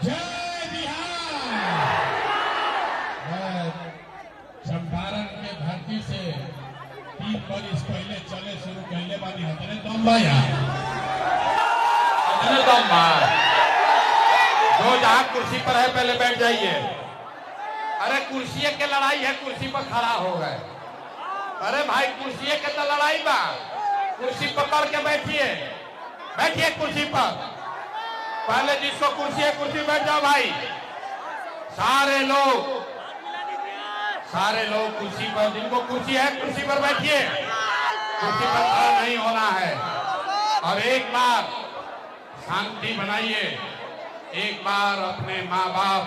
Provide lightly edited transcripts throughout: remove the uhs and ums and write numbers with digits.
जय बिहार। चंपारण के धरती से 3 बरिस पहले चले शुरू कैले बानी हतने दम बा यार, हतने दम बा। जो जहाँ कुर्सी पर है पहले बैठ जाइए। अरे कुर्सी के लड़ाई है, कुर्सी पर खड़ा हो गए। अरे भाई कुर्सी के तो लड़ाई बा, कुर्सी पकड़ के बैठिए, बैठिए कुर्सी पर। पहले जिसको कुर्सी है कुर्सी बैठ जाओ भाई। सारे लोग कुर्सी पर, जिनको कुर्सी है कुर्सी पर बैठिए, कुर्सी पर खड़ा नहीं होना है। और एक बार शांति बनाइए, एक बार अपने माँ बाप,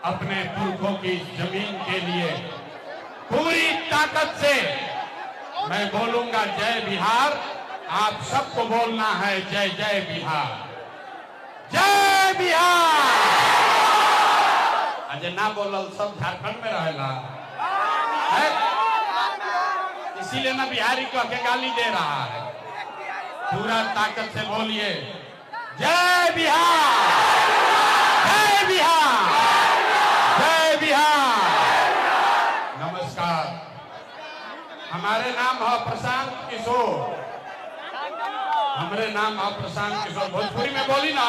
अपने पुरखों की जमीन के लिए पूरी ताकत से मैं बोलूंगा जय बिहार। आप सबको बोलना है जय जय बिहार, जय बिहार। अजय ना बोलल सब झारखंड में रहेला, इसीलिए ना बिहारी को के गाली दे रहा है। पूरा ताकत से बोलिए जय बिहार, जय बिहार, जय बिहार। नमस्कार, हमारे नाम है प्रशांत किशोर, हमारे नाम है प्रशांत किशोर। भोजपुरी में बोली ना,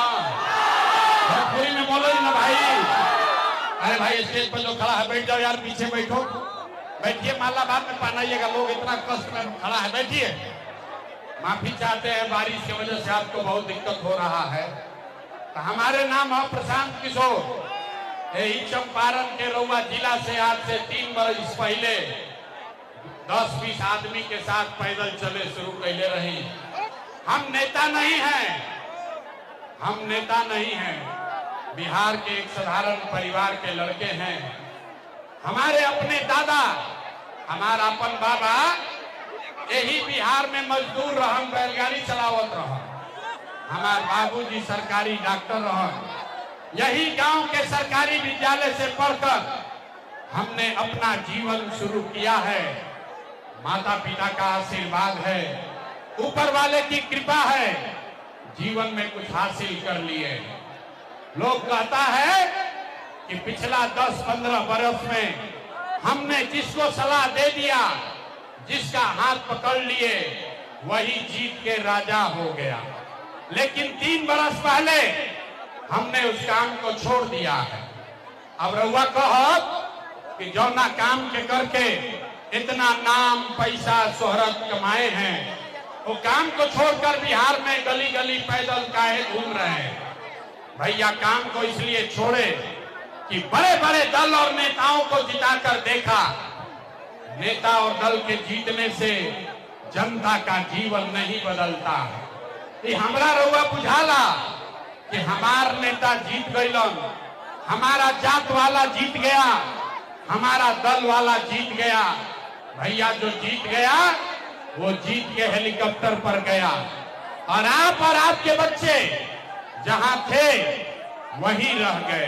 भोजपुरी में बोलो ना भाई। अरे भाई स्टेज पर जो खड़ा है बैठ जाओ यार, पीछे बैठो, बैठिए। माला बाद में पहनाइएगा, लोग इतना कष्ट में खड़ा है, बैठिए। माफी चाहते हैं, बारिश की वजह से आपको बहुत दिक्कत हो रहा है। तो हमारे नाम है प्रशांत किशोर। यही चंपारण के रउआ जिला से आज से 3 बरस पहले 10-20 आदमी के साथ पैदल चले शुरू कैले रही। हम नेता नहीं हैं, हम नेता नहीं हैं, बिहार के एक साधारण परिवार के लड़के हैं। हमारे अपने दादा, हमारा अपन बाबा यही बिहार में मजदूर रहन, बैलगाड़ी चलावत रहन। हमारे बाबूजी सरकारी डॉक्टर रहन। यही गांव के सरकारी विद्यालय से पढ़कर हमने अपना जीवन शुरू किया है। माता पिता का आशीर्वाद है, ऊपर वाले की कृपा है, जीवन में कुछ हासिल कर लिए। लोग कहता है कि पिछला 10-15 बरस में हमने जिसको सलाह दे दिया, जिसका हाथ पकड़ लिए, वही जीत के राजा हो गया। लेकिन 3 बरस पहले हमने उस काम को छोड़ दिया है। अब रउआ कहब कि जौना काम के करके इतना नाम पैसा शोहरत कमाए हैं, वो काम को छोड़कर बिहार में गली गली पैदल काहे घूम रहे हैं। भैया काम को इसलिए छोड़े कि बड़े बड़े दल और नेताओं को जिताकर देखा, नेता और दल के जीतने से जनता का जीवन नहीं बदलता। ये हमरा रउआ बुझाला कि हमार नेता जीत गइलन, हमारा जात वाला जीत गया, हमारा दल वाला जीत गया। भैया जो जीत गया वो जीत के हेलीकॉप्टर पर गया, और आप और आपके बच्चे जहां थे वहीं रह गए।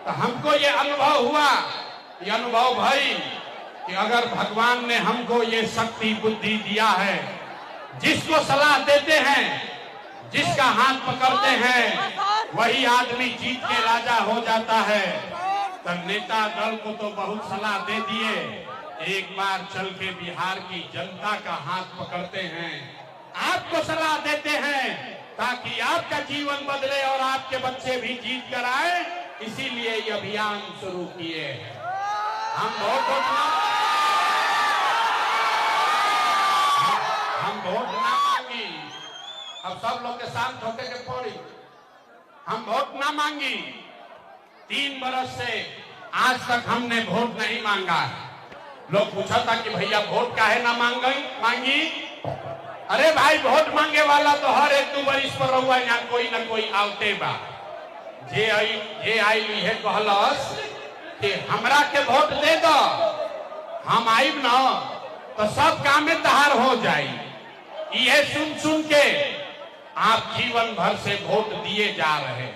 तो हमको ये अनुभव हुआ, ये अनुभव भाई कि अगर भगवान ने हमको ये शक्ति बुद्धि दिया है, जिसको सलाह देते हैं, जिसका हाथ पकड़ते हैं, वही आदमी जीत के राजा हो जाता है। तो नेता दल को तो बहुत सलाह दे दिए, एक बार चल के बिहार की जनता का हाथ पकड़ते हैं, आपको सलाह देते हैं ताकि आपका जीवन बदले और आपके बच्चे भी जीत कर आए। इसीलिए ये अभियान शुरू किए हैं। हम बहुत सब लोग के शांत होके के पड़ी। हम वोट ना मांगी, 3 बरस से आज तक हमने वोट नहीं मांगा। लोग पूछा था कि भैया वोट काहे ना मांगी। अरे भाई वोट मांगे वाला तो हर 1-2 बरिस पर रहुआ यहाँ कोई ना कोई आवते बा। जे आई है कहलस कि हमरा के वोट दे दो, हम आइब न तो सब काम में तहार हो जाई। ये सुन के आप जीवन भर से वोट दिए जा रहे।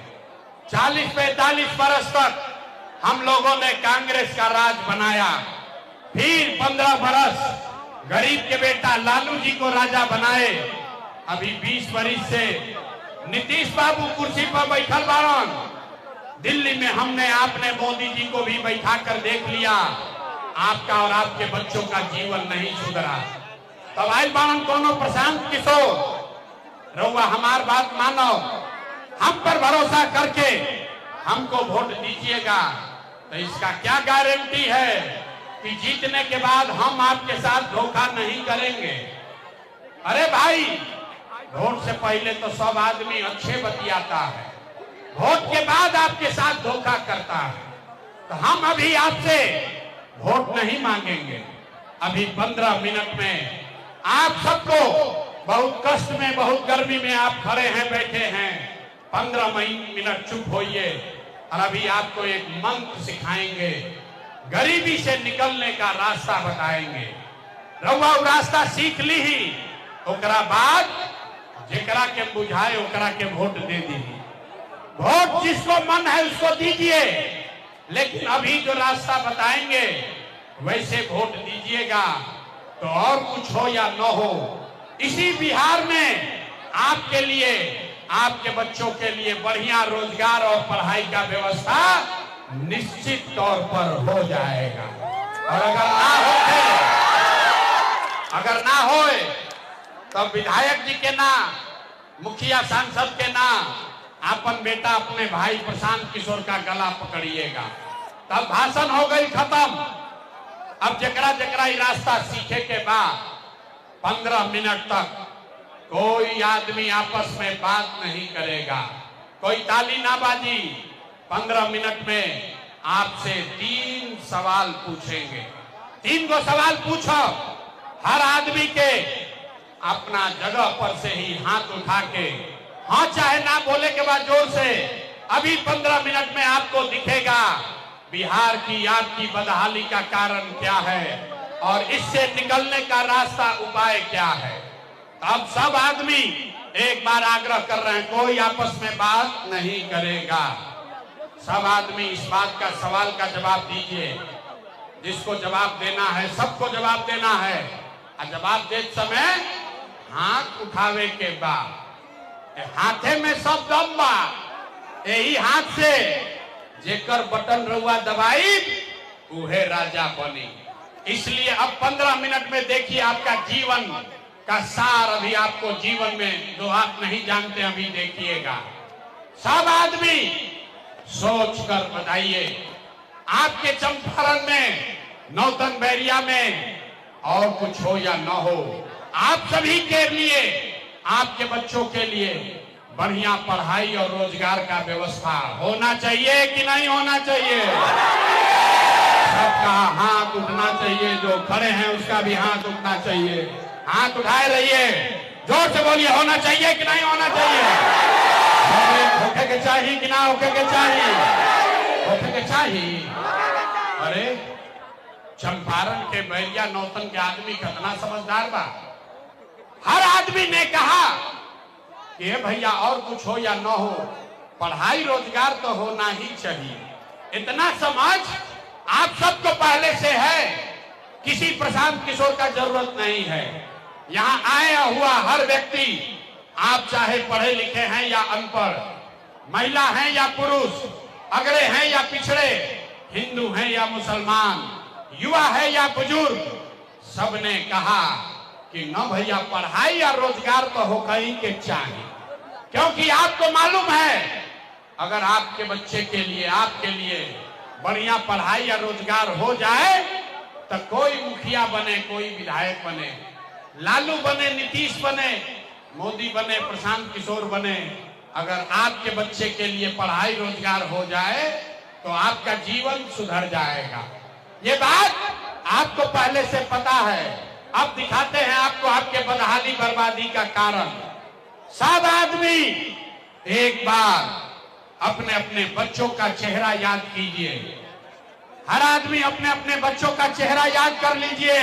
40-45 बरस तक हम लोगों ने कांग्रेस का राज बनाया, फिर 15 बरस गरीब के बेटा लालू जी को राजा बनाए। अभी 20 बरिस से नीतीश बाबू कुर्सी पर बैठल बारन। दिल्ली में हमने आपने मोदी जी को भी बैठा कर देख लिया, आपका और आपके बच्चों का जीवन नहीं सुधरा। तब आयल बारन कोनो प्रशांत किशोर, रहुआ हमार बात मानो, हम पर भरोसा करके हमको वोट दीजिएगा। तो इसका क्या गारंटी है कि जीतने के बाद हम आपके साथ धोखा नहीं करेंगे। अरे भाई, वोट से पहले तो सब आदमी अच्छे बतियाता है, वोट के बाद आपके साथ धोखा करता है। तो हम अभी आपसे वोट नहीं मांगेंगे। अभी 15 मिनट में आप सबको, बहुत कष्ट में, बहुत गर्मी में आप खड़े हैं, बैठे हैं, 15 मिनट चुप होइए और अभी आपको एक मंत्र सिखाएंगे, गरीबी से निकलने का रास्ता बताएंगे। रउआ रास्ता सीख ली ही, ओकरा बाद जेकरा के बुझाए ओकरा के वोट दे दीजिए। वोट जिसको मन है उसको दीजिए, लेकिन अभी जो रास्ता बताएंगे वैसे वोट दीजिएगा। तो और कुछ हो या न हो, इसी बिहार में आपके लिए, आपके बच्चों के लिए बढ़िया रोजगार और पढ़ाई का व्यवस्था निश्चित तौर पर हो जाएगा। और अगर ना हो तो विधायक जी के ना, मुखिया सांसद के ना, अपन बेटा अपने भाई प्रशांत किशोर का गला पकड़िएगा। तब भाषण हो गई खत्म। अब जकरा जकरा रास्ता सीखे के बाद 15 मिनट तक कोई आदमी आपस में बात नहीं करेगा, कोई ताली ना बाजी। 15 मिनट में आपसे 3 सवाल पूछेंगे। 3 गो सवाल पूछो, हर आदमी के अपना जगह पर से ही हाथ उठा के हाँ चाहे ना बोले के बाद जोर से। अभी 15 मिनट में आपको दिखेगा बिहार की आपकी बदहाली का कारण क्या है और इससे निकलने का रास्ता, उपाय क्या है। अब सब आदमी एक बार आग्रह कर रहे हैं, कोई आपस में बात नहीं करेगा। सब आदमी इस बात का, सवाल का जवाब दीजिए। जिसको जवाब देना है सबको जवाब देना है। और जवाब देते समय हाथ उठावे के बाद, हाथे में सब दम बा, यही हाथ से जेकर बटन रहुआ दबाई उहे राजा बनी। इसलिए अब 15 मिनट में देखिए आपका जीवन का सार, अभी आपको जीवन में जो आप नहीं जानते अभी देखिएगा। सब आदमी सोच कर बताइए, आपके चंपारण में, नौतन बैरिया में और कुछ हो या न हो, आप सभी के लिए, आपके बच्चों के लिए बढ़िया पढ़ाई और रोजगार का व्यवस्था होना चाहिए कि नहीं होना चाहिए। सबका हाथ उठना चाहिए, जो खड़े हैं उसका भी हाथ उठना चाहिए। हाथ उठाए रहिए, जोर से बोलिए, होना चाहिए कि नहीं होना चाहिए। होके के चाहिए कि ना होके के चाहिए, होके के चाहिए। अरे चंपारण के बैरिया नौतन के आदमी कितना समझदार बा। हर आदमी ने कहा कि भैया और कुछ हो या न हो, पढ़ाई रोजगार तो होना ही चाहिए। इतना समझ आप सबको पहले से है, किसी प्रशांत किशोर का जरूरत नहीं है। यहाँ आया हुआ हर व्यक्ति, आप चाहे पढ़े लिखे हैं या अनपढ़, महिला हैं या पुरुष, अगड़े हैं या पिछड़े, हिंदू हैं या मुसलमान, युवा है या बुजुर्ग, सबने कहा कि न भैया पढ़ाई या रोजगार तो हो कहीं के चाहिए। क्योंकि आपको मालूम है, अगर आपके बच्चे के लिए, आपके लिए बढ़िया पढ़ाई या रोजगार हो जाए तो कोई मुखिया बने, कोई विधायक बने, लालू बने, नीतीश बने, मोदी बने, प्रशांत किशोर बने, अगर आपके बच्चे के लिए पढ़ाई रोजगार हो जाए तो आपका जीवन सुधर जाएगा। ये बात आपको पहले से पता है। अब दिखाते हैं आपको आपके बदहाली बर्बादी का कारण। सब आदमी एक बार अपने अपने बच्चों का चेहरा याद कीजिए। हर आदमी अपने अपने बच्चों का चेहरा याद कर लीजिए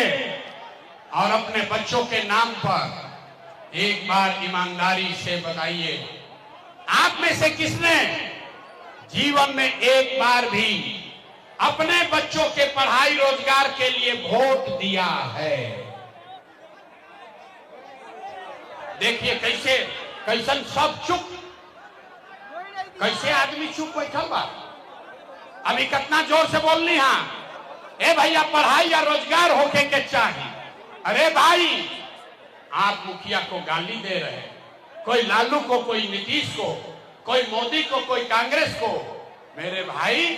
और अपने बच्चों के नाम पर एक बार ईमानदारी से बताइए, आप में से किसने जीवन में एक बार भी अपने बच्चों के पढ़ाई रोजगार के लिए वोट दिया है? देखिए कैसे कैसन सब चुप, कैसे आदमी चुप बैठल बा। अभी कितना जोर से बोलनी हाँ, ए भैया पढ़ाई या रोजगार होके के चाहिए। अरे भाई, आप मुखिया को गाली दे रहे हैं, कोई लालू को, कोई नीतीश को, कोई मोदी को, कोई कांग्रेस को। मेरे भाई,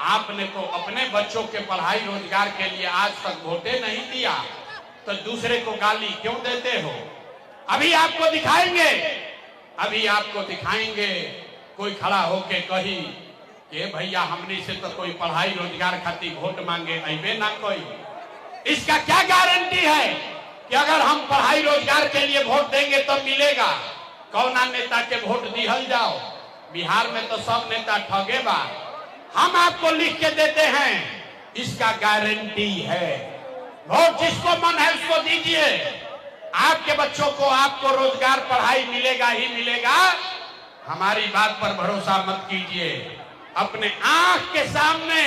आपने तो अपने बच्चों के पढ़ाई रोजगार के लिए आज तक वोटे नहीं दिया, तो दूसरे को गाली क्यों देते हो? अभी आपको दिखाएंगे, अभी आपको दिखाएंगे कोई खड़ा होके कही कि भैया हमने से तो कोई पढ़ाई रोजगार खातिर वोट मांगे अबे ना कोई। इसका क्या गारंटी है कि अगर हम पढ़ाई रोजगार के लिए वोट देंगे तो मिलेगा? कौना नेता के वोट दिहल जाओ, बिहार में तो सब नेता ठगे बा। हम आपको लिख के देते हैं, इसका गारंटी है। वोट जिसको मन है उसको दीजिए। आपके बच्चों को, आपको रोजगार पढ़ाई मिलेगा ही मिलेगा। हमारी बात पर भरोसा मत कीजिए। अपने आंख के सामने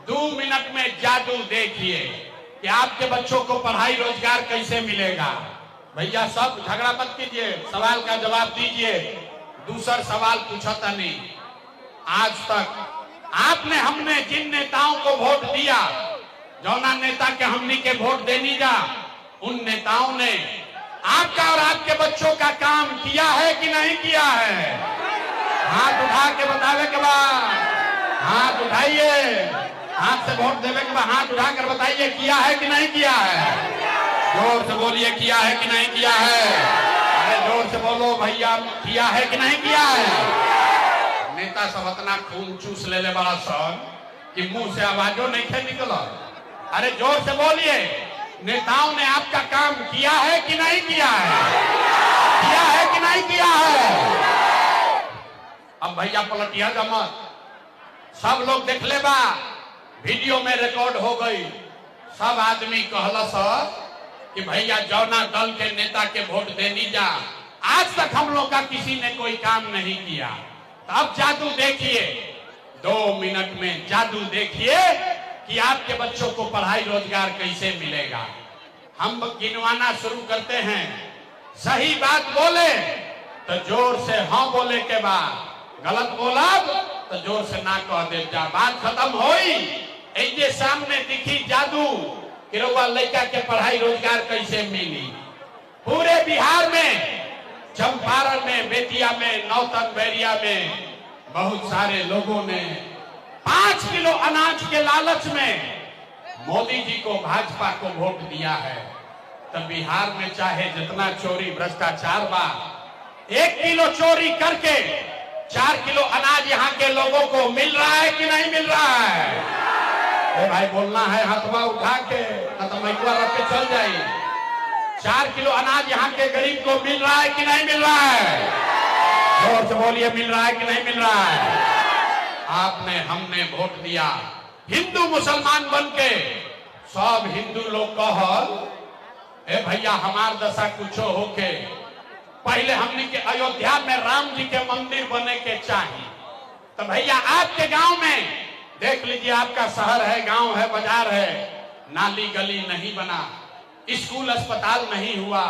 2 मिनट में जादू देखिए कि आपके बच्चों को पढ़ाई रोजगार कैसे मिलेगा। भैया सब झगड़ा मत कीजिए, सवाल का जवाब दीजिए। दूसरा सवाल पूछा था नहीं। आज तक आपने, हमने जिन नेताओं को वोट दिया, जौना नेता के हमनी के वोट देनी जा, उन नेताओं ने आपका और आपके बच्चों का काम किया है कि नहीं किया है? हाथ उठा के बतावे के बाद हाथ उठाइए। हाथ से वोट देवे के बाद हाथ उठाकर बताइए किया है कि नहीं किया है। जोर से बोलिए, किया है कि नहीं किया है। अरे जोर से बोलो भैया, किया है कि नहीं किया है। नेता सब इतना खून चूस ले बड़ा सन कि मुंह से आवाजों नहीं थे निकला। अरे जोर से बोलिए, नेताओं ने आपका काम किया है कि नहीं किया है? किया है कि नहीं किया है? अब भैया पलटिया जमत, सब लोग देख ले बा, वीडियो में रिकॉर्ड हो गई। सब आदमी कहला सर कि भैया जौना दल के नेता के वोट देनी जा, आज तक हम लोग का किसी ने कोई काम नहीं किया। तो अब जादू देखिए, 2 मिनट में जादू देखिए कि आपके बच्चों को पढ़ाई रोजगार कैसे मिलेगा। हम गिनवाना शुरू करते हैं। सही बात बोले तो जोर से हाँ बोले के बाद, गलत बोला तो जोर से ना कह दे जा। बात खत्म होई। ऐसे सामने दिखी जादू कि रउआ लड़का के पढ़ाई रोजगार कैसे मिली। पूरे बिहार में, चंपारण में, बेतिया में, नौतन बैरिया में बहुत सारे लोगों ने 5 किलो अनाज के लालच में मोदी जी को, भाजपा को वोट दिया है। तो बिहार में चाहे जितना चोरी भ्रष्टाचार बा, 1 किलो चोरी करके 4 किलो अनाज यहाँ के लोगों को मिल रहा है कि नहीं मिल रहा है? ए भाई बोलना है हाथवा उठा के, न तो मैकुआ रख के चल जाए। 4 किलो अनाज यहाँ के गरीब को मिल रहा है कि नहीं मिल रहा है? जोर से बोलिए, मिल रहा है कि नहीं मिल रहा है? आपने, हमने वोट दिया। हिंदू मुसलमान बन के सब हिंदू लोग कहल, ए भैया हमार दशा कुछो होके पहले हमने के अयोध्या में राम जी के मंदिर बने के चाहिए। तो भैया आपके गांव में देख लीजिए, आपका शहर है, गांव है, बाजार है, नाली गली नहीं बना, स्कूल अस्पताल नहीं हुआ,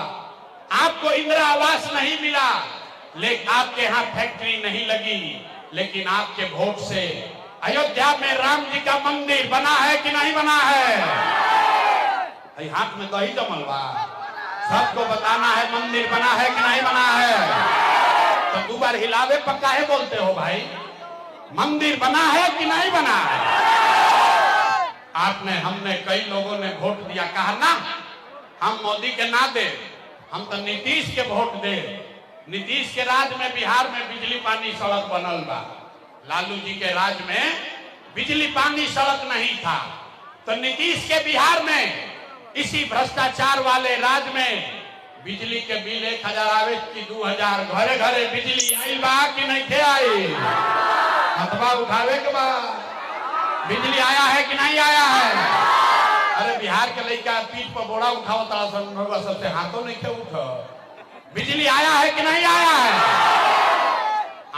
आपको इंदिरा आवास नहीं मिला, लेकिन आपके यहाँ फैक्ट्री नहीं लगी, लेकिन आपके वोट से अयोध्या में राम जी का मंदिर बना है कि नहीं बना है? हाथ में दही जमल बा, सबको बताना है मंदिर बना है कि नहीं बना है। तो 2 बार हिलावे पक्का है बोलते हो भाई, मंदिर बना है कि नहीं बना है? आपने, हमने, कई लोगों ने वोट दिया, कहा ना हम मोदी के ना दे, हम तो नीतीश के वोट दे। नीतीश के राज में बिहार में बिजली पानी सड़क बनल बा। लालू जी के राज में बिजली पानी सड़क नहीं था। तो नीतीश के बिहार में इसी भ्रष्टाचार वाले राज में बिजली के बिल 1000 आवे कि 2000 घरे घरे बिजली आई बा कि नहीं थे आई? हथवा उठावे के बाद बिजली आया है कि नहीं आया है? अरे बिहार के लड़का पीठ पर बोरा उठाओ तारा सबसे हाथों नहीं खे उठो। बिजली आया है कि नहीं आया है?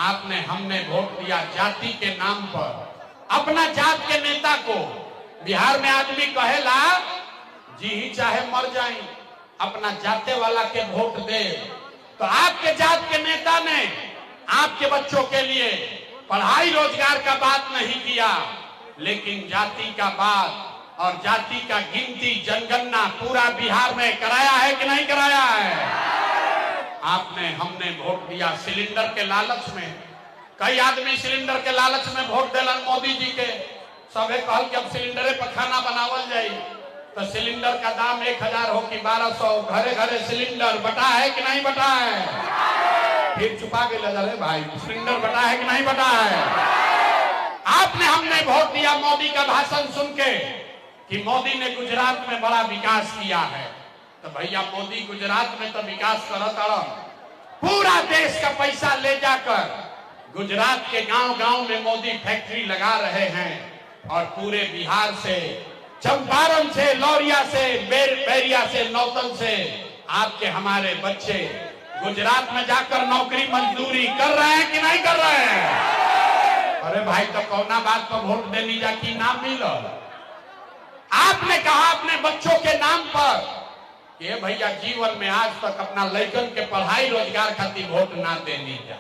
आपने हमने वोट दिया जाति के नाम पर। अपना जात के नेता को बिहार में आदमी कहेला जी ही चाहे मर जाए अपना जाते वाला के वोट दे। तो आपके जात के नेता ने आपके बच्चों के लिए पढ़ाई रोजगार का बात नहीं किया, लेकिन जाति का बात और जाति का गिनती जनगणना पूरा बिहार में कराया है कि नहीं कराया है? आपने हमने वोट दिया सिलेंडर के लालच में। कई आदमी सिलेंडर के लालच में वोट दिलन मोदी जी के। सबे कहल कि अब सिलेंडरे पर खाना बनावल जाए। तो सिलेंडर का दाम 1000 हो कि 1200, घरे घरे सिलेंडर बटा है कि नहीं बटा है? फिर छुपा के ले जा भाई, सिलेंडर बटा है कि नहीं बटा है? आपने हमने वोट दिया मोदी का भाषण सुन के कि मोदी ने गुजरात में बड़ा विकास किया है। तो भैया मोदी गुजरात में तो विकास करता, पूरा देश का पैसा ले जाकर गुजरात के गांव-गांव में मोदी फैक्ट्री लगा रहे हैं और पूरे बिहार से, चंपारण से, लौरिया से, बैरिया से, नौतन से आपके हमारे बच्चे गुजरात में जाकर नौकरी मजदूरी कर रहे हैं कि नहीं कर रहे हैं? अरे भाई तो कौना बात पर वोट देनी जा कि नाम मिलो? आपने कहा अपने बच्चों के नाम पर कि भैया जीवन में आज तक अपना लड़कन के पढ़ाई रोजगार खातिर वोट ना देनी जा।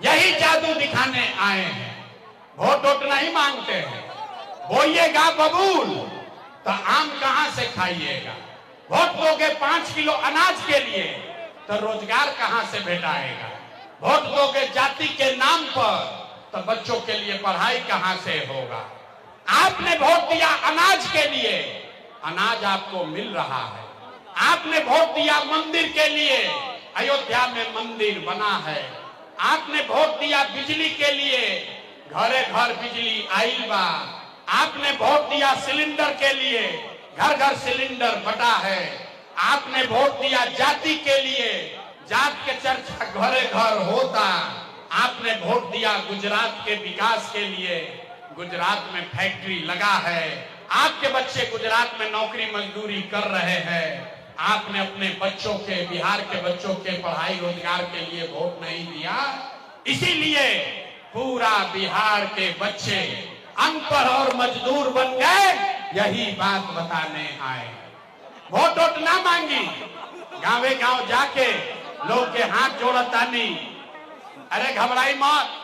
यही जादू दिखाने आए हैं। वोट नहीं मांगते हैं। बोइएगा बबूल तो आम कहां से खाइएगा? वोट दोगे 5 किलो अनाज के लिए तो रोजगार कहां से भेटाएगा? वोट दोगे जाति के नाम पर तो बच्चों के लिए पढ़ाई कहां से होगा? आपने वोट दिया अनाज के लिए, अनाज आपको मिल रहा है। आपने वोट दिया मंदिर के लिए, अयोध्या में मंदिर बना है। आपने वोट दिया बिजली के लिए, घरे घर बिजली आइल बा। आपने वोट दिया सिलेंडर के लिए, घर घर सिलेंडर बटा है। आपने वोट दिया जाति के लिए, जात के चर्चा घरे घर होता। आपने वोट दिया गुजरात के विकास के लिए, गुजरात में फैक्ट्री लगा है। आपके बच्चे गुजरात में नौकरी मजदूरी कर रहे हैं। आपने अपने बच्चों के, बिहार के बच्चों के पढ़ाई रोजगार के लिए वोट नहीं दिया। इसीलिए पूरा बिहार के बच्चे अनपढ़ और मजदूर बन गए। यही बात बताने आए। वोट ना मांगी, गांवे गांव जाके लोग के हाथ जोड़तानी। अरे घबराई मत।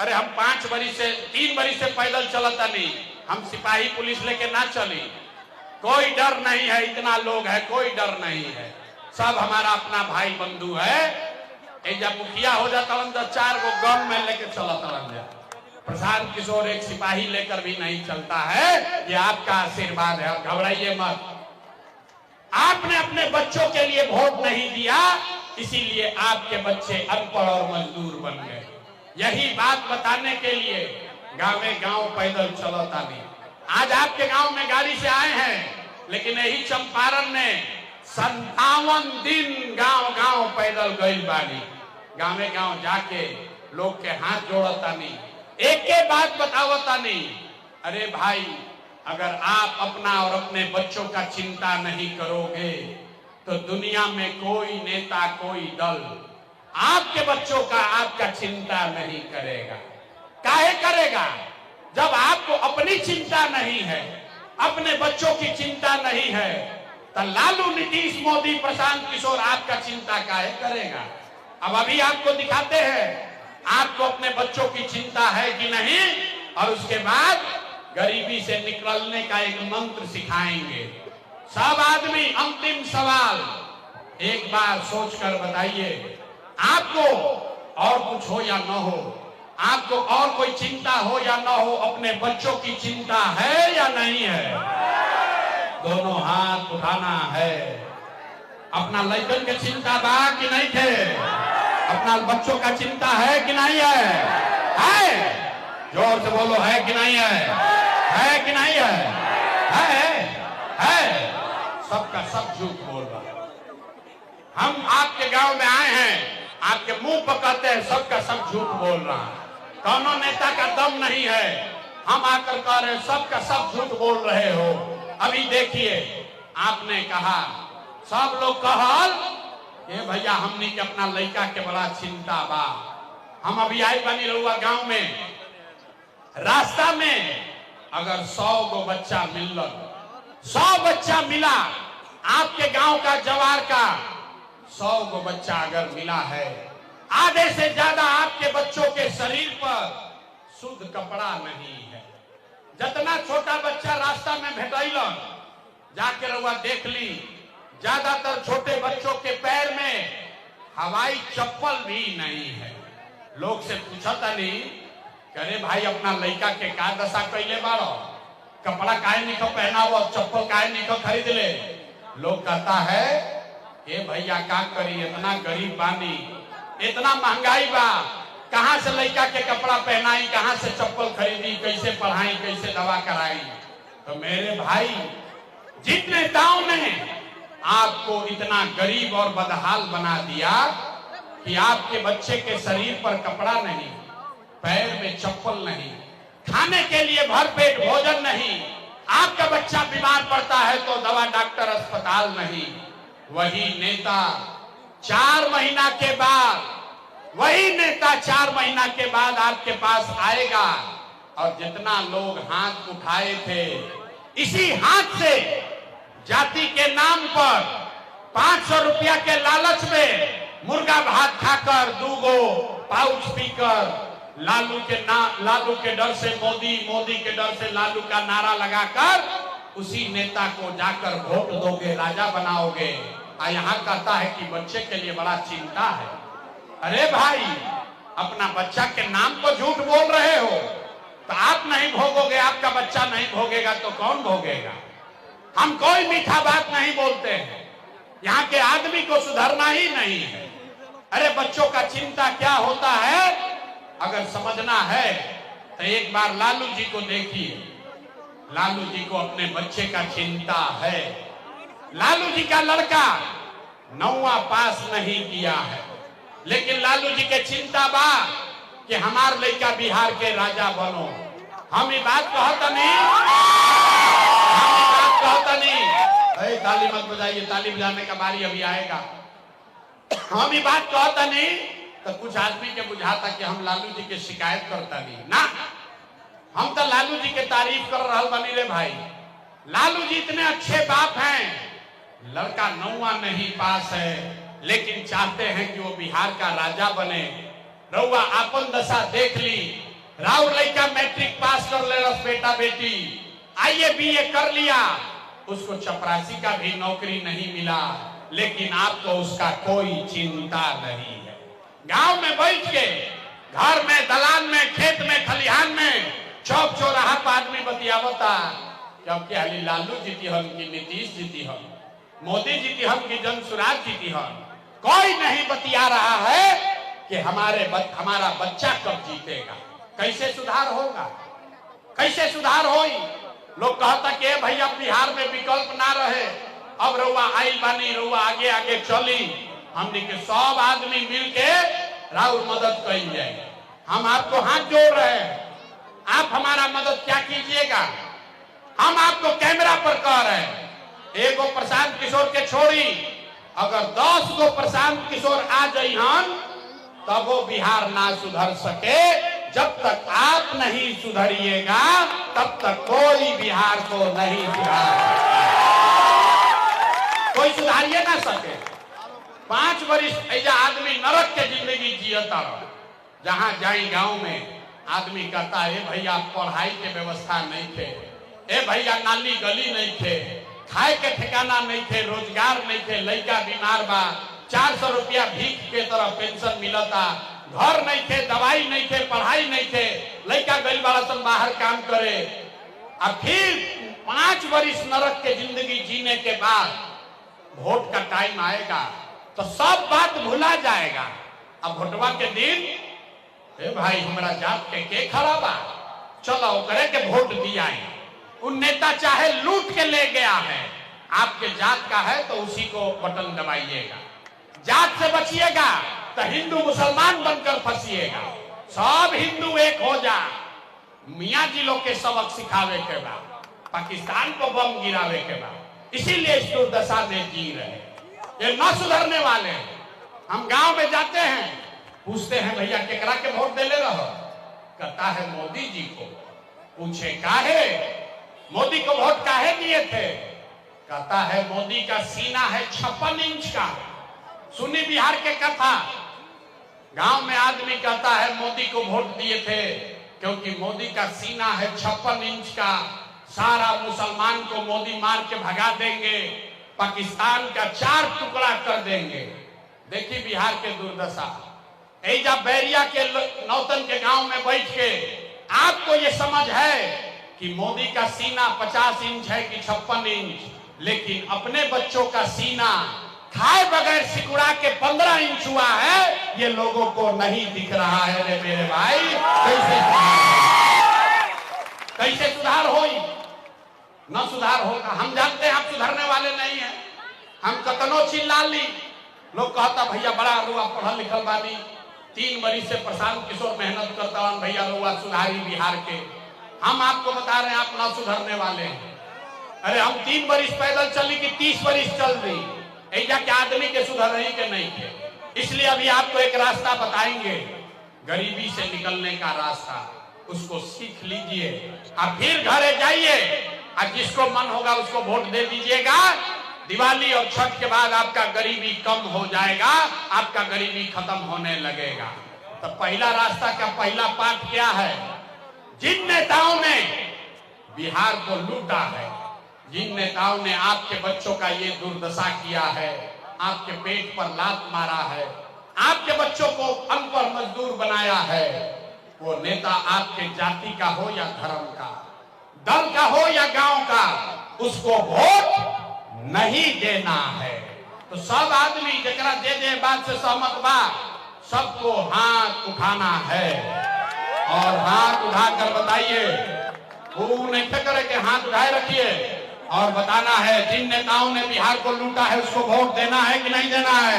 अरे हम 3 बरिस से पैदल चलता नहीं। हम सिपाही पुलिस लेके ना चली। कोई डर नहीं है, इतना लोग है, कोई डर नहीं है। सब हमारा अपना भाई बंधु है। जब मुखिया हो जाता तो 4 गो गन में लेके चलता। प्रशांत किशोर एक सिपाही लेकर भी नहीं चलता है। ये आपका आशीर्वाद है, घबराइए मत। आपने अपने बच्चों के लिए वोट नहीं दिया, इसीलिए आपके बच्चे अनपढ़ और मजदूर बन गए। यही बात बताने के लिए गांवे गांव पैदल चलता नहीं। आज आपके गांव में गाड़ी से आए हैं, लेकिन यही चंपारण ने 57 दिन गांव गांव पैदल गई बानी। गांवे गांव जाके लोग के हाथ जोड़ता नहीं, एक बात बतावता नहीं। अरे भाई, अगर आप अपना और अपने बच्चों का चिंता नहीं करोगे तो दुनिया में कोई नेता, कोई दल आपके बच्चों का, आपका चिंता नहीं करेगा। काहे करेगा? जब आपको अपनी चिंता नहीं है, अपने बच्चों की चिंता नहीं है, तो लालू, नीतीश, मोदी, प्रशांत किशोर आपका चिंता काहे करेगा? अब अभी आपको दिखाते हैं आपको अपने बच्चों की चिंता है कि नहीं, और उसके बाद गरीबी से निकलने का एक मंत्र सिखाएंगे। सब आदमी अंतिम सवाल एक बार सोचकर बताइए, आपको और कुछ हो या न हो, आपको और कोई चिंता हो या न हो, अपने बच्चों की चिंता है या नहीं है? दोनों हाथ उठाना है। अपना लड़कन के चिंता बा कि नहीं थे? अपना बच्चों का चिंता है कि नहीं है? है? जोर से बोलो, है कि नहीं है? है कि नहीं है? है? सबका सब झूठ बोल रहा। हम आपके गांव में आए हैं, आपके मुंह पर कहते हैं सबका सब झूठ बोल रहा। कौनो नेता का दम नहीं है। हम आकर कह रहे सबका सब झूठ बोल रहे हो। अभी देखिए, आपने कहा, सब लोग कहल ये भैया हमनी के अपना लड़का के बड़ा चिंता बा। हम अभी आई बनी रहुआ गांव में, रास्ता में अगर 100 गो बच्चा मिल, 100 बच्चा मिला, आपके गांव का जवार का 100 गो बच्चा अगर मिला है, आधे से ज्यादा आपके बच्चों के शरीर पर शुद्ध कपड़ा नहीं है। जितना छोटा बच्चा रास्ता में भेटैलन, जाके रहुआ देख ली, ज्यादातर छोटे बच्चों के पैर में हवाई चप्पल भी नहीं है। लोग से पूछा था नहीं, अरे भाई अपना लड़का के का दशा कैले बारो, कपड़ा काहे नहीं पहना हुआ, चप्पल काहे नहीं खरीद ले। लोग कहता है ये भैया का करी, इतना गरीब बानी, इतना महंगाई बा, कहां से लड़का के कपड़ा पहनाई, कहां से चप्पल खरीदी, कैसे पढ़ाई, कैसे दवा कराई। तो मेरे भाई, जिन नेताओं ने आपको इतना गरीब और बदहाल बना दिया कि आपके बच्चे के शरीर पर कपड़ा नहीं, पैर में चप्पल नहीं, खाने के लिए भरपेट भोजन नहीं, आपका बच्चा बीमार पड़ता है तो दवा डॉक्टर अस्पताल नहीं, वही नेता 4 महीना के बाद, वही नेता 4 महीना के बाद आपके पास आएगा और जितना लोग हाथ उठाए थे, इसी हाथ से जाति के नाम पर 500 रुपया के लालच में मुर्गा भात खाकर 2 गो पाउच पीकर लालू के डर से मोदी, मोदी के डर से लालू का नारा लगाकर उसी नेता को जाकर वोट दोगे, राजा बनाओगे। और यहाँ कहता है कि बच्चे के लिए बड़ा चिंता है। अरे भाई, अपना बच्चा के नाम पर झूठ बोल रहे हो तो आप नहीं भोगोगे, आपका बच्चा नहीं भोगेगा तो कौन भोगेगा? हम कोई मीठा बात नहीं बोलते हैं, यहाँ के आदमी को सुधरना ही नहीं है। अरे बच्चों का चिंता क्या होता है, अगर समझना है तो एक बार लालू जी को देखिए। लालू जी को अपने बच्चे का चिंता है। लालू जी का लड़का 9वां पास नहीं किया है, लेकिन लालू जी के चिंता बा कि हमार लड़का बिहार के राजा बनो। हम ये बात कहता नहीं, ताली मत बजाइए, ताली बजाने का बारी अभी आएगा। हम ये बात कहता नहीं तो कुछ आदमी के बुझाता कि हम लालू जी की शिकायत करता नहीं ना, हम तो लालू जी के तारीफ कर रहा बनी रे भाई। लालू जी इतने अच्छे बाप हैं, लड़का 9वां नहीं पास है लेकिन चाहते हैं कि वो बिहार का राजा बने। रउआ आपन दशा देख ली, राउर लड़का मैट्रिक पास कर ले, बेटा बेटी आईए बीए कर लिया, उसको चपरासी का भी नौकरी नहीं मिला, लेकिन आपको उसका कोई चिंता नहीं है। गांव में बैठ के, घर में, दलान में, खेत में, खलिहान में, चौक चौराहा पर आदमी बतियावता जबकि हाली लालू जीती हम की नीतीश जीती हम, मोदी जीती हम की जन स्वराज जीती हम। कोई नहीं बतिया रहा है कि हमारा बच्चा कब जीतेगा, कैसे सुधार होगा, कैसे सुधार होई। लोग कहता कि भैया बिहार में विकल्प ना रहे, अब रउआ आई बानी, रउआ आगे आगे चली, हमने के सब आदमी मिलके राउर मदद करी जाए। हम आपको हाथ जोड़ रहे हैं, आप हमारा मदद क्या कीजिएगा। हम आपको कैमरा पर कह रहे हैं, एगो प्रशांत किशोर के छोड़ी अगर 10 गो प्रशांत किशोर आ जाइहन तब वो बिहार ना सुधर सके। जब तक आप नहीं सुधरिएगा तब तक कोई बिहार को नहीं सुधार, कोई सुधारिए ना सके। 5 वर्ष ऐसा आदमी नरक के जिंदगी जियता, जहां जाई गांव में आदमी कहता है भैया पढ़ाई के व्यवस्था नहीं थे, ए भैया नाली गली नहीं थे, खाए के ठिकाना नहीं थे, रोजगार नहीं थे, लड़का बीमार बा, 400 रुपया भीख के तरह पेंशन मिलता, घर नहीं थे, दवाई नहीं थे, पढ़ाई नहीं थे, लड़का गरीब वाला सब बाहर काम करे। अब फिर 5 वर्ष नरक के जिंदगी जीने के बाद वोट का टाइम आएगा तो सब बात भुला जाएगा। अब वोटवा के दिन भाई हमारा जात के खड़ा बा, चलो करे के वोट दिया। उन नेता चाहे लूट के ले गया है, आपके जात का है तो उसी को बटन दबाइएगा। जात से बचिएगा तो हिंदू मुसलमान बनकर फंसिएगा। सब हिंदू एक हो जा। मियाँ जी लोग के सबक सिखावे के बाद पाकिस्तान को बम गिरावे के बाद, इसीलिए इस दुर्दशा में जी रहे। ये न सुधरने वाले। हम गांव में जाते हैं, पूछते हैं भैया केकरा के वोट दे ले रहो, कहता है मोदी जी को। पूछे काहे, मोदी को वोट काहे दिए थे, कहता है मोदी का सीना है 56 इंच का। सुनी बिहार के कथा। गांव में आदमी कहता है मोदी को वोट दिए थे क्योंकि मोदी का सीना है 56 इंच का, सारा मुसलमान को मोदी मार के भगा देंगे, पाकिस्तान का 4 टुकड़ा कर देंगे। देखिए बिहार के दुर्दशा। ऐजा बैरिया के नौतन के गांव में बैठ के आपको ये समझ है कि मोदी का सीना 50 इंच है कि 56 इंच, लेकिन अपने बच्चों का सीना खाए बगैर सिकुड़ा के 15 इंच हुआ है, ये लोगों को नहीं दिख रहा है रे मेरे भाई। कैसे सुधार हो? न सुधार होगा। हम जानते हैं आप सुधरने वाले नहीं हैं। हम कतनो चिल्ला ली, लोग कहता भैया बड़ा रुआ पढ़ल लिखल बानी, 3 बरिस से प्रशांत किशोर मेहनत करता हूं भैया रुआ सुधारी बिहार के। हम आपको बता रहे हैं आप ना सुधरने वाले हैं। अरे हम 3 बरिस पैदल चली कि 30 बरिस चल रही, ऐसा क्या आदमी के सुधर रही के नहीं के। इसलिए अभी आपको एक रास्ता बताएंगे, गरीबी से निकलने का रास्ता, उसको सीख लीजिए। अब फिर घरे जाइए और जिसको मन होगा उसको वोट दे दीजिएगा। दिवाली और छठ के बाद आपका गरीबी कम हो जाएगा, आपका गरीबी खत्म होने लगेगा। तो पहला रास्ता का पहला पाठ क्या है? जिन नेताओं ने बिहार को लूटा है, जिन नेताओं ने आपके बच्चों का ये दुर्दशा किया है, आपके पेट पर लात मारा है, आपके बच्चों को अनपढ़ मजदूर बनाया है, वो नेता आपके जाति का हो या धर्म का, दल का हो या गांव का, उसको वोट नहीं देना है। तो सब आदमी जरा जे बात से सहमत बा, सबको हाथ उठाना है और हाथ उठाकर बताइए, वो नहीं करे कि हाथ उठाए रखिए और बताना है जिन नेताओं ने बिहार को लूटा है उसको वोट देना है कि नहीं देना है।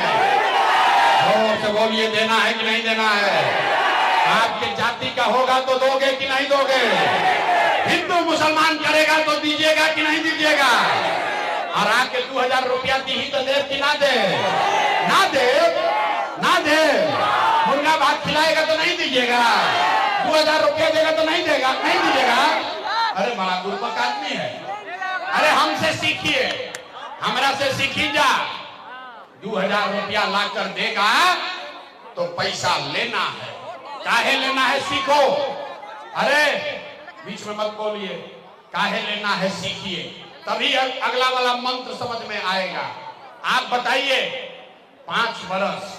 जोर से बोलिए, देना है कि नहीं देना है। आपके जाति का होगा तो दोगे कि नहीं दोगे? हिंदू मुसलमान करेगा तो दीजिएगा कि नहीं दीजिएगा? और आके 2000 रुपया दी ही तो दे कि ना दे? ना दे, ना दे। मुर्गा भात खिलाएगा तो नहीं दीजिएगा? 2000 रुपया देगा तो नहीं देगा, नहीं दीजिएगा? अरे बड़ा गुरबक आदमी है। अरे हमसे सीखिए, हमरा से सीखी जा। 2000 रुपया लाकर देगा तो पैसा लेना है। काहे लेना है सीखो। अरे बीच में मत बोलिए, काहे लेना है सीखिए, तभी अगला वाला मंत्र समझ में आएगा। आप बताइए 5 बरस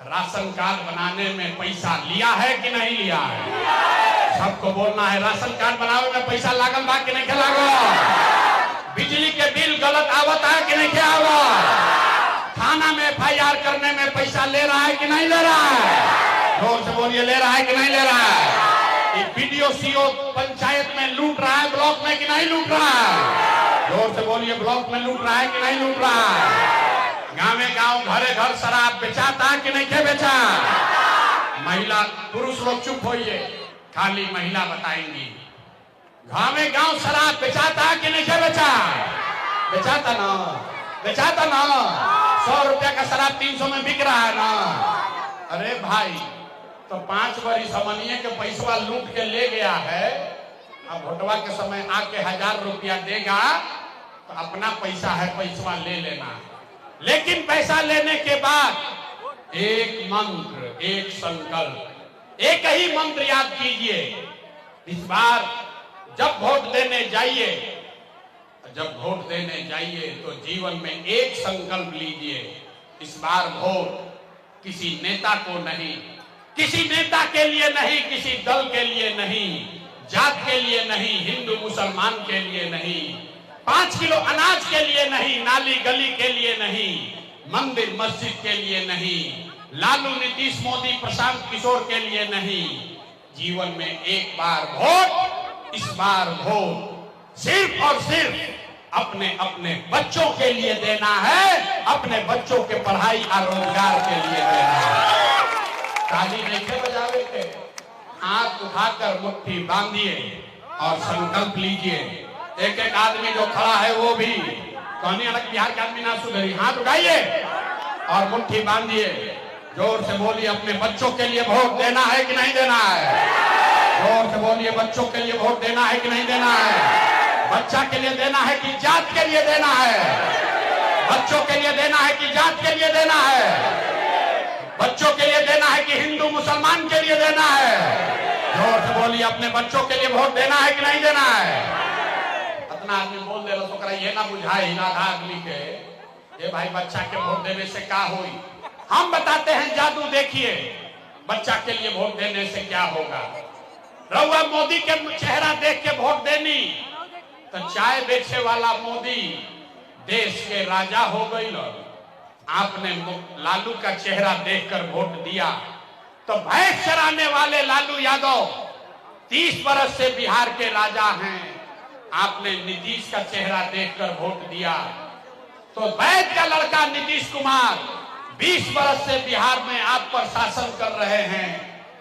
राशन कार्ड बनाने में पैसा लिया है कि नहीं लिया है? सबको बोलना है राशन कार्ड बनाने में पैसा लागल बा कि नहीं लागल? बिजली के बिल गलत आवत है कि नहीं आवत? थाना में FIR करने में पैसा ले रहा है कि नहीं ले रहा है? जोर से बोलिए, ले रहा है कि नहीं ले रहा है? BDO CO पंचायत में लूट रहा है, ब्लॉक में कि नहीं लूट रहा है? जोर से बोलिए, ब्लॉक में लूट रहा है कि नहीं लूट रहा है? गाँव घरे घर शराब बेचाता कि नहीं के बेचा? महिला पुरुष लोग चुप होइए, खाली महिला बताएंगी। गाँव शराब बेचाता कि नहीं के बेचा? बेचाता ना, बेचाता ना। 100 रुपया का शराब 300 में बिक रहा है ना। अरे भाई, तो 5 बरिस हमनिए के पैसा लूट के ले गया है, अब भोटवा के समय आके 1000 रुपया देगा तो अपना पैसा है, पैसा ले लेना। लेकिन पैसा लेने के बाद एक मंत्र, एक संकल्प, एक ही मंत्र याद कीजिए। इस बार जब वोट देने जाइए, जब वोट देने जाइए तो जीवन में एक संकल्प लीजिए। इस बार वोट किसी नेता को नहीं, किसी नेता के लिए नहीं, किसी दल के लिए नहीं, जात के लिए नहीं, हिंदू मुसलमान के लिए नहीं, 5 किलो अनाज के लिए नहीं, नाली गली के लिए नहीं, मंदिर मस्जिद के लिए नहीं, लालू नीतीश मोदी प्रशांत किशोर के लिए नहीं, जीवन में एक बार वोट, इस बार वोट सिर्फ और सिर्फ अपने अपने बच्चों के लिए देना है, अपने बच्चों के पढ़ाई और रोजगार के लिए देना है। ताली नहीं बजावे के, हाथ उठाकर मुट्ठी बांधिए और संकल्प लीजिए। एक एक आदमी जो खड़ा है वो भी, कहनी अलग बिहार के आदमी ना सुधरी, हाथ उठाइए और मुट्ठी बांधिए, जोर से बोलिए अपने बच्चों के लिए वोट देना है कि नहीं देना है। जोर से बोलिए बच्चों के लिए वोट देना है कि नहीं देना है। बच्चा के लिए देना है कि जात के लिए देना है। बच्चों के लिए देना है कि जात के लिए देना है। बच्चों के लिए देना है कि हिंदू मुसलमान के लिए देना है। जोर से बोलिए अपने बच्चों के लिए वोट देना है कि नहीं देना है। इतना आदमी बोल दे रहा तो ये ना बुझाए ना आदमी के, ये भाई बच्चा के वोट देने से क्या हुई। हम बताते हैं जादू, देखिए बच्चा के लिए वोट देने से क्या होगा। रउआ मोदी के चेहरा देख के वोट देनी तो चाय बेचे वाला मोदी देश के राजा हो गई। आपने लालू का चेहरा देखकर वोट दिया तो भैंस चराने वाले लालू यादव 30 बरस से बिहार के राजा हैं। आपने नीतीश का चेहरा देखकर वोट दिया तो वैद का लड़का नीतीश कुमार 20 बरस से बिहार में आप पर शासन कर रहे हैं।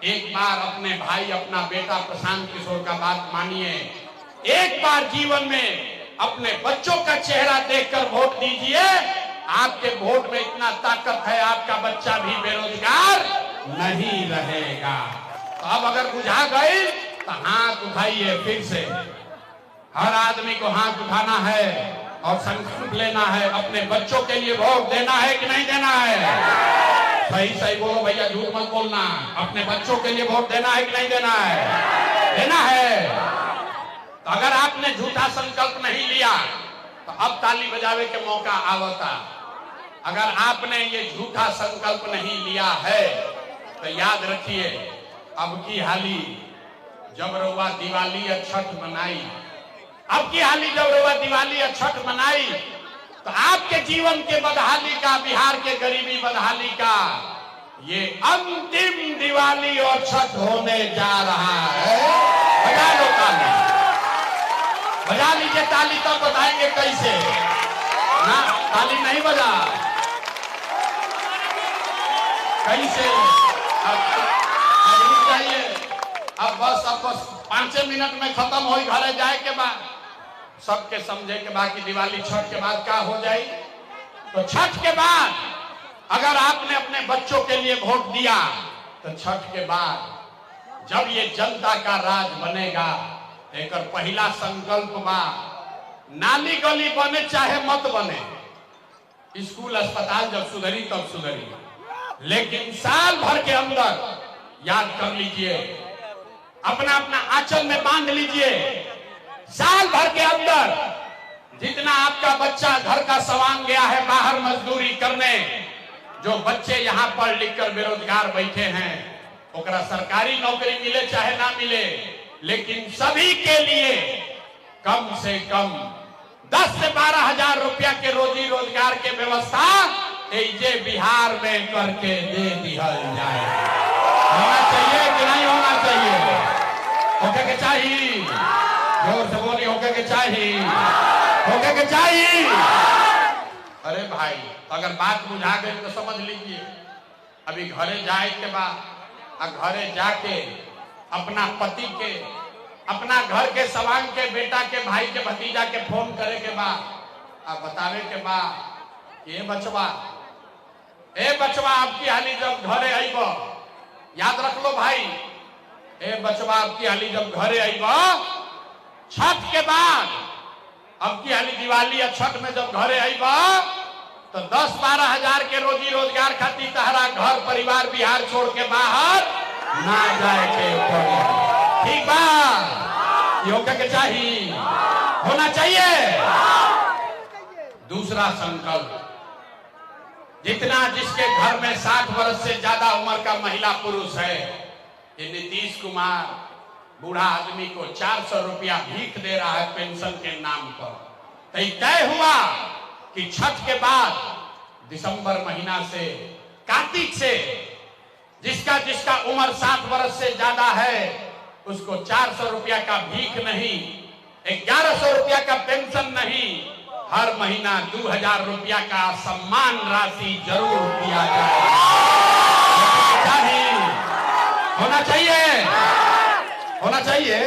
एक बार अपने भाई, अपना बेटा प्रशांत किशोर का बात मानिए। एक बार जीवन में अपने बच्चों का चेहरा देखकर वोट दीजिए। आपके वोट में इतना ताकत है, आपका बच्चा भी बेरोजगार नहीं रहेगा। तो अब अगर बुझा गई तो हाथ उठाइए फिर से। हर आदमी को हाथ उठाना है और संकल्प लेना है, अपने बच्चों के लिए वोट देना है कि नहीं देना है। सही सही बोलो भैया, झूठ मत बोलना। अपने बच्चों के लिए वोट देना है कि नहीं देना है। देना है। तो अगर आपने झूठा संकल्प नहीं लिया तो अब ताली बजावे के मौका आवता। अगर आपने ये झूठा संकल्प नहीं लिया है तो याद रखिए, अब की हाली जब रउआ दिवाली या छठ मनाई, अब की हाली जब रउआ दिवाली या छठ मनाई तो आपके जीवन के बदहाली का, बिहार के गरीबी बदहाली का ये अंतिम दिवाली और छठ होने जा रहा है। बजा लो ताली, बजा लीजिए ताली, तब बताएंगे कैसे ना। ताली नहीं बजा कैसे। अब बस 5 मिनट में खत्म हो, घरे जाए के बाद सबके समझे के बाद कि दिवाली छठ के बाद क्या हो जाए। तो छठ के बाद अगर आपने अपने बच्चों के लिए वोट दिया तो छठ के बाद जब ये जनता का राज बनेगा, एक पहला संकल्प बा, नाली गली बने चाहे मत बने, स्कूल अस्पताल जब सुधरी तब सुधरी, लेकिन साल भर के अंदर याद कर लीजिए, अपना अपना आंचल में बांध लीजिए, साल भर के अंदर जितना आपका बच्चा घर का सवांग गया है बाहर मजदूरी करने, जो बच्चे यहाँ पढ़ लिख कर बेरोजगार बैठे हैं, ओकरा सरकारी नौकरी मिले चाहे ना मिले, लेकिन सभी के लिए कम से कम 10 से 12 हजार रुपया के रोजी रोजगार के व्यवस्था ये बिहार में करके दे दिया जाए। होना चाहिए कि नहीं होना चाहिए? होके के चाहिए, जोर से बोलिए, होके के चाहिए, होके के चाहिए। अरे भाई, अगर बात बुझा गई तो समझ लीजिए, अभी घरे जाए के बाद घरे जाके अपना पति के, अपना घर के सवांग के, बेटा के, भाई के, भतीजा के फोन करे के बाद बतावे के बाद, ये बचवा, ए बचवा आपकी हाली जब घरे आईब, याद रख लो भाई, ए बचवा आपकी हाली जब घरे आईब, छठ के बाद अब की हाली दिवाली या छठ में जब घरे आईब तो 10-12 हजार के रोजी रोजगार खातिर तहरा घर परिवार बिहार छोड़ के बाहर ना जाए के पड़े। ठीक बा? योगा के चाहिए, होना चाहिए। दूसरा संकल्प, जितना जिसके घर में 60 वर्ष से ज्यादा उम्र का महिला पुरुष है, ये नीतीश कुमार बूढ़ा आदमी को 400 रुपया भीख दे रहा है पेंशन के नाम पर। तो तय हुआ कि छठ के बाद दिसंबर महीना से, कार्तिक से जिसका जिसका उम्र 7 वर्ष से ज्यादा है उसको 400 रुपया का भीख नहीं, 1100 रुपया का पेंशन नहीं, हर महीना 2000 रुपया का सम्मान राशि जरूर दिया जाए। होना चाहिए, होना चाहिए।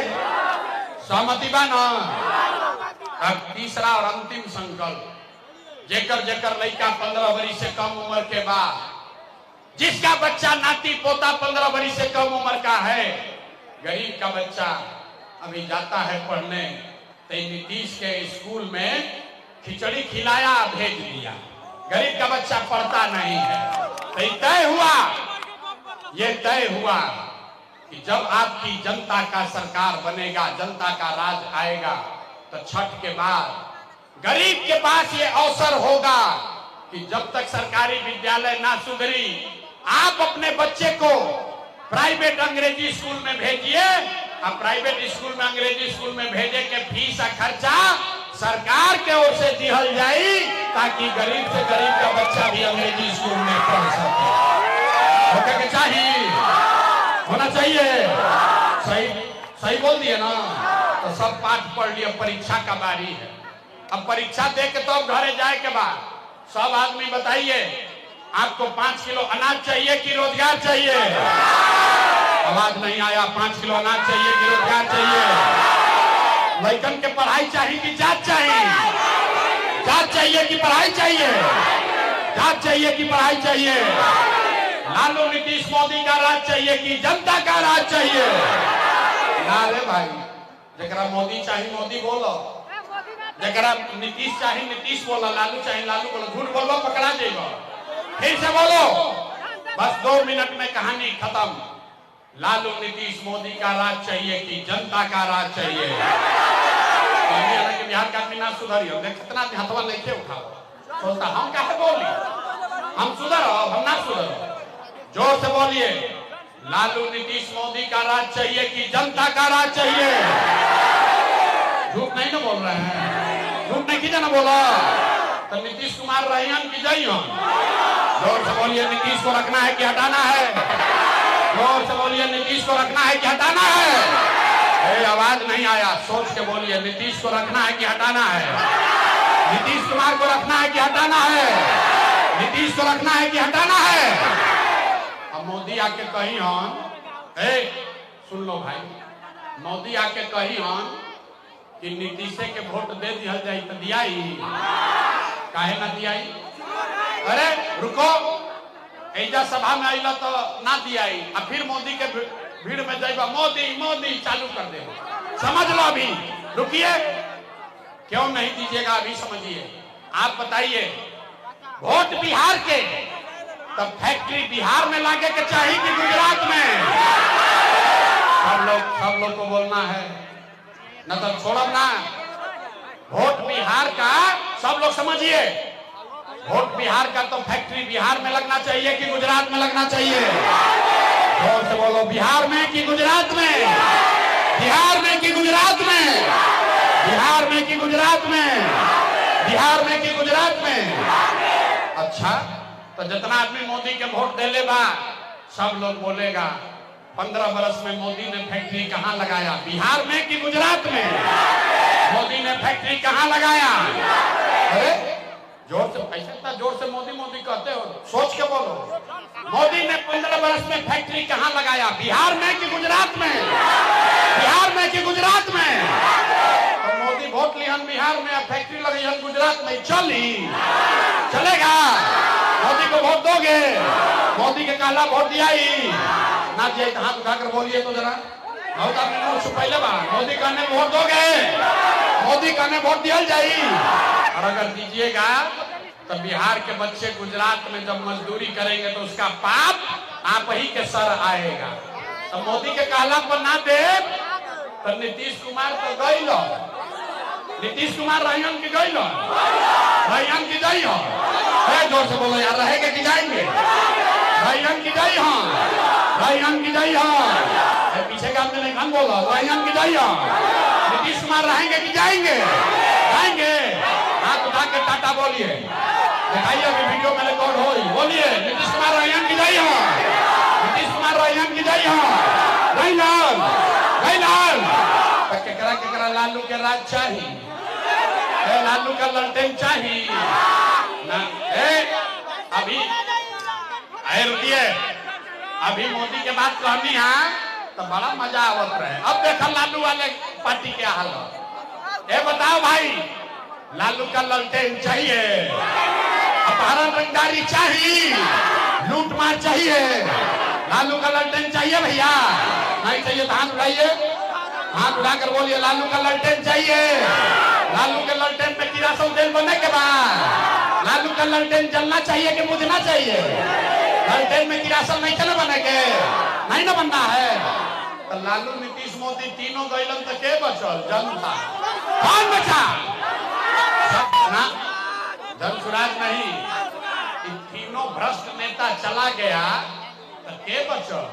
सहमति बा ना? अब तीसरा और अंतिम संकल्प, जेकर जेकर लड़का 15 वर्ष से कम उम्र के बाद, जिसका बच्चा नाती पोता 15 वर्ष से कम उम्र का है, गरीब का बच्चा अभी जाता है पढ़ने, तो नीतीश के स्कूल में खिचड़ी खिलाया भेज दिया, गरीब का बच्चा पढ़ता नहीं है। तो तय हुआ कि जब आपकी जनता का सरकार बनेगा, जनता का राज आएगा, तो छठ के बाद गरीब के पास ये अवसर होगा कि जब तक सरकारी विद्यालय ना सुधरी, आप अपने बच्चे को प्राइवेट अंग्रेजी स्कूल में भेजिए। अब प्राइवेट स्कूल में, अंग्रेजी स्कूल में भेजे के फीस का खर्चा सरकार के ओर से दिहल जाए, ताकि गरीब से गरीब का बच्चा भी अंग्रेजी स्कूल में पढ़ सके। होके के चाहिए, होना चाहिए। सही बोल दिए ना? तो सब पाठ पढ़ लिए, परीक्षा का बारी है। अब परीक्षा दे के तो अब घरे जाए के बाद सब आदमी बताइए, आपको 5 किलो अनाज चाहिए कि रोजगार चाहिए? आवाज नहीं आया। 5 किलो अनाज चाहिए कि रोजगार चाहिए? लड़कन के पढ़ाई चाहिए कि जात चाहिए? जात चाहिए कि पढ़ाई चाहिए? जात चाहिए कि पढ़ाई चाहिए? लालू नीतीश मोदी का राज चाहिए कि जनता का राज चाहिए? ना रे भाई, जरा मोदी चाहिए मोदी बोलो, जरा नीतीश चाहिए नीतीश बोलो, लालू चाहिए लालू बोलो। झूठ बोलो पकड़ा जाएगा। फिर से बोलो, बस 2 मिनट में कहानी खत्म। लालू नीतीश मोदी का राज चाहिए कि जनता का राज चाहिए? बिहार का आदमी ना सुधरियो, कितना हथवा नहीं उठाओ, सोचता हम क्या बोली, हम सुधरो, हम ना सुधरो। जोर से बोलिए, लालू नीतीश मोदी का राज चाहिए कि जनता का राज चाहिए? झूठ नहीं ना बोल रहे हैं, झूठ नहीं कीजिए ना बोला। तो नीतीश कुमार रहीन की जय हो। जोर से बोलिए, नीतीश को रखना है कि हटाना है? जोर से बोलिए, नीतीश को रखना है कि हटाना है? आवाज नहीं आया, सोच के बोलिए, नीतीश को रखना है कि हटाना है? नीतीश कुमार को रखना है कि हटाना है? नीतीश को रखना है कि हटाना है? अब मोदी आके कही हन, सुन लो भाई, मोदी आके कही हन कि नीतीश के वोट दे दिया जाए, तो दियाई काहे ना दियाई? अरे रुको, ऐजा सभा में आइला तो ना दियाई, अब फिर मोदी के भीड़ में जाइबा मोदी मोदी चालू कर दे। समझ लो, अभी रुकिए, क्यों नहीं दीजिएगा अभी समझिए। आप बताइए, वोट बिहार के, तब फैक्ट्री बिहार में लागे के चाहिए कि गुजरात में? सब लोग को बोलना है, न तो छोड़ो ना। वोट बिहार का सब लोग समझिए, वोट बिहार का तो फैक्ट्री बिहार में लगना चाहिए कि गुजरात में लगना चाहिए? जोर से बोलो, बिहार में कि गुजरात में? बिहार में कि गुजरात में? बिहार में कि गुजरात में? बिहार में कि गुजरात में? अच्छा, तो जितना आदमी मोदी के वोट दे ले बा, सब लोग बोलेगा 15 वर्ष में मोदी ने फैक्ट्री कहां लगाया? बिहार में कि गुजरात में? मोदी ने फैक्ट्री कहां लगाया? अरे जोर से, ऐसा इतना जोर से मोदी मोदी कहते हो, सोच के बोलो। मोदी ने 15 वर्ष में फैक्ट्री कहां लगाया? बिहार में कि गुजरात में? बिहार में कि गुजरात में? तो मोदी वोट लिहन बिहार में, फैक्ट्री लगी गुजरात में, चलेगा? मोदी को वोट दोगे? मोदी के कहला वोट दिया ही ना दिया, हाथ उठाकर बोलिए तो जरा, बहुत आपने पहले बार मोदी कहने वोट दोगे? मोदी कहने वोट दिया जाए? और अगर दीजिएगा तो बिहार के बच्चे गुजरात में जब मजदूरी करेंगे तो उसका पाप आप ही के सर आएगा। तो मोदी के कहला पर ना दे तो नीतीश कुमार तो गई लो, नीतीश कुमार रहीन की गई लो, रहीन की गई हो। जोर से बोलो यार, रहेंगे कि जाएंगे? रहीन की गई हो, रहीन की गई हो। पीछे का आपने नहीं बोला, रहीन की गई हो। नीतीश कुमार रहेंगे कि जाएंगे? जाएंगे। के टाटा बोलिए, दिखाइए अभी वीडियो में रिकॉर्ड हो रही, बोलिए नीतीश कुमार रोहियन की जय हो, नीतीश कुमार रोहियन की जय हो, जय लाल जय लाल। केकरा केकरा लालू के राज चाहिए, लालू का ललटेन चाहिए ना। अभी रुकिए, अभी मोदी के बात कहनी है तो बड़ा मजा आवत रहे। अब देखा लालू वाले पार्टी के हालत। ये बताओ भाई, लालू का ललटेन चाहिए, अपहरण रंगदारी चाहिए, लूट मार चाहिए, लालू का ललटेन चाहिए भैया? नहीं चाहिए तो हाथ उठाइए, हाथ उठाकर बोलिए लालू का ललटेन चाहिए। लालू के ललटेन पे किरासन तेल बनने के बाद लालू का ललटेन जलना चाहिए कि बुझना चाहिए? ललटेन में किरासन नहीं चले बनेगे, नहीं ना बनना है। तो लालू नीतीश मोदी तीनों गैलन तो के बचल? जनता। कौन बचा? ना धनसुराज नहीं, तीनों भ्रष्ट नेता चला गया तो के बचल?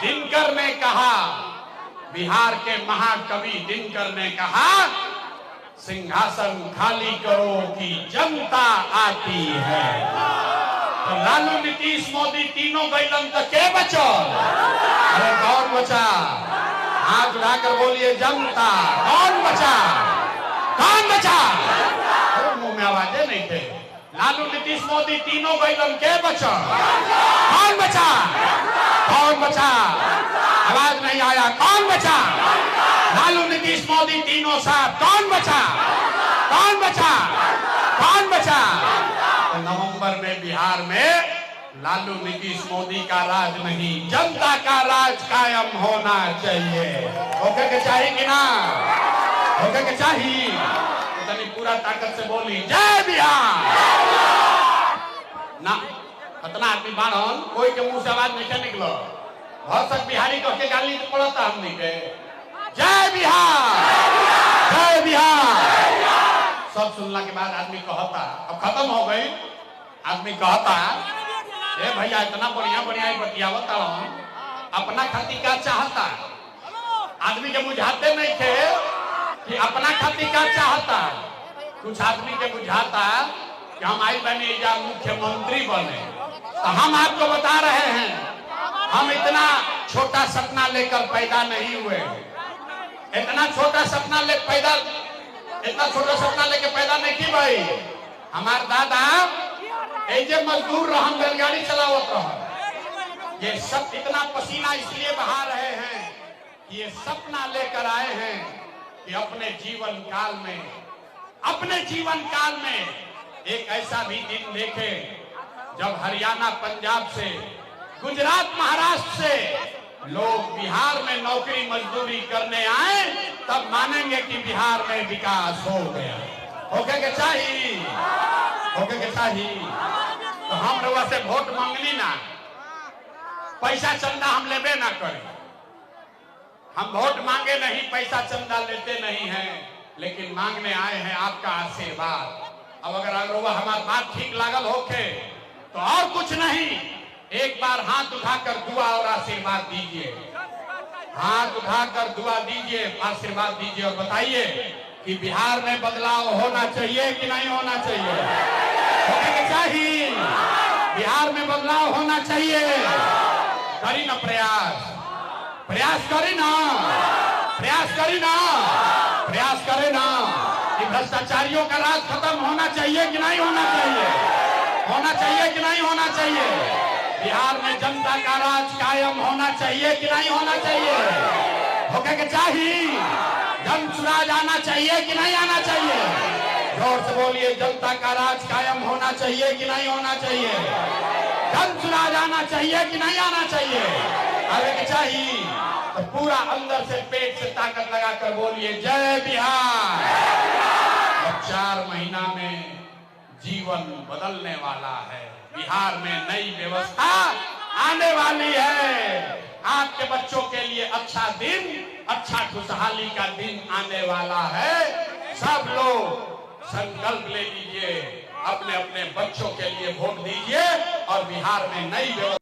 दिनकर ने कहा, बिहार के महाकवि दिनकर ने कहा, सिंहासन खाली करो कि जनता आती है। तो लालू नीतीश मोदी तीनों गैलन तो के बचल? अरे कौन बचा? हाथ उठाकर बोलिए जनता। कौन बचा? कौन बचा? मुंह में आवाजें नहीं थे। लालू नीतीश मोदी तीनों गैलन के बचा? कौन बचा? कौन बचा? आवाज नहीं आया। कौन बचा? लालू नीतीश मोदी तीनों साथ। कौन बचा? कौन बचा? कौन बचा? तो नवंबर में बिहार में लालू नीतीश मोदी का राज नहीं, जनता का राज कायम होना चाहिए। होके के चाहिए कि ना? होके के चाहिए? तो पूरा ताकत से बोली जय बिहार ना। इतना आदमी बाढ़न, कोई के मुंह से आवाज नहीं निकलो। बहुत सब बिहारी कह के गाली पड़ता हमने के जय बिहार जय बिहार। सब सुनला के बाद आदमी कहता, अब खत्म हो गई, आदमी कहता ए भैया इतना बढ़िया बढ़िया बतियावत अपना खातिर क्या चाहता? आदमी के बुझाते नहीं थे कि अपना खातिर क्या चाहता। कुछ आदमी के बुझाता कि हम आई बने या मुख्यमंत्री बने। तो हम आपको बता रहे हैं, हम इतना छोटा सपना लेकर पैदा नहीं हुए। इतना छोटा सपना लेके पैदा नहीं की भाई। हमारे दादा ऐसे मजदूर रहन, बैलगाड़ी चलावत रह। ये सब इतना पसीना इसलिए बहा रहे हैं कि ये सपना लेकर आए हैं कि अपने जीवन काल में एक ऐसा भी दिन देखे जब हरियाणा पंजाब से, गुजरात महाराष्ट्र से लोग बिहार में नौकरी मजदूरी करने आए, तब मानेंगे कि बिहार में विकास हो गया। होके के चाहिए, होके के चाहिए। तो हम लोग से वोट मांगनी ना, पैसा चंदा हम लेबे ना करें। हम वोट मांगे नहीं, पैसा चंदा लेते नहीं हैं, लेकिन मांगने आए हैं आपका आशीर्वाद। अब अगर हमारी बात ठीक लागल होके तो और कुछ नहीं, एक बार हाथ उठाकर दुआ और आशीर्वाद दीजिए। हाथ उठाकर दुआ दीजिए, आशीर्वाद दीजिए और बताइए कि बिहार में बदलाव होना चाहिए कि नहीं होना चाहिए? होना चाहिए। बिहार में बदलाव होना चाहिए। करी ना प्रयास, प्रयास करी ना, प्रयास करी ना, प्रयास करे ना कि भ्रष्टाचारियों का राज खत्म होना चाहिए कि नहीं होना चाहिए? होना चाहिए कि नहीं होना चाहिए? बिहार में जनता का राज कायम होना चाहिए कि नहीं होना चाहिए? होके के चाहिए। जनसुराज आना चाहिए कि नहीं आना चाहिए? जोर से बोलिए, जनता का राज कायम होना चाहिए कि नहीं होना चाहिए? जनसुराज आना चाहिए कि नहीं आना चाहिए? आगे के चाहिए तो पूरा अंदर से पेट से ताकत लगाकर बोलिए जय बिहार। अब 4 महीना में जीवन बदलने वाला है। बिहार में नई व्यवस्था आने वाली है। आपके बच्चों के लिए अच्छा दिन, अच्छा खुशहाली का दिन आने वाला है। सब लोग संकल्प ले लीजिए, अपने अपने बच्चों के लिए वोट दीजिए और बिहार में नई व्यवस्था